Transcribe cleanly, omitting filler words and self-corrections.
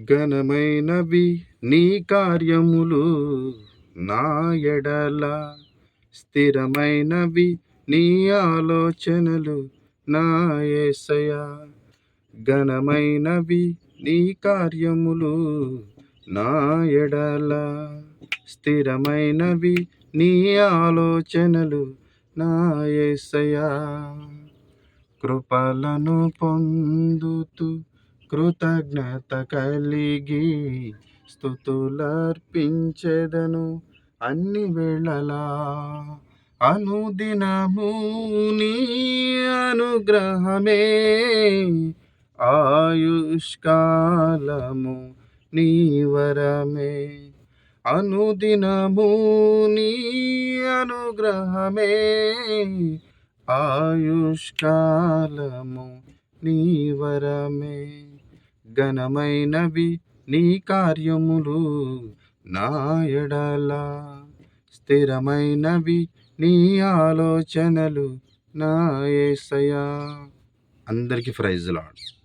ఘనమైనవి నీ కార్యములు నా ఎడల, స్థిరమైనవి నీ ఆలోచనలు నా యేసయ్యా. ఘనమైనవి నీ కార్యములు నా ఎడల, స్థిరమైనవి నీ ఆలోచనలు నా యేసయ్యా. కృపలను పొందుతూ కృతజ్ఞత కలిగి స్తుతులర్పించెదను అన్ని వేళలా. అనుదినము నీ అనుగ్రహమే, ఆయుష్కాలము నీ వరమే. అనుదినము నీ అనుగ్రహమే, ఆయుష్కాలము నీ వరమే. ఘనమైనవి నీ కార్యములు నా ఎడల, స్థిరమైనవి నీ ఆలోచనలు నా యేసయ్యా. అందరికీ ప్రైజ్ లార్డ్.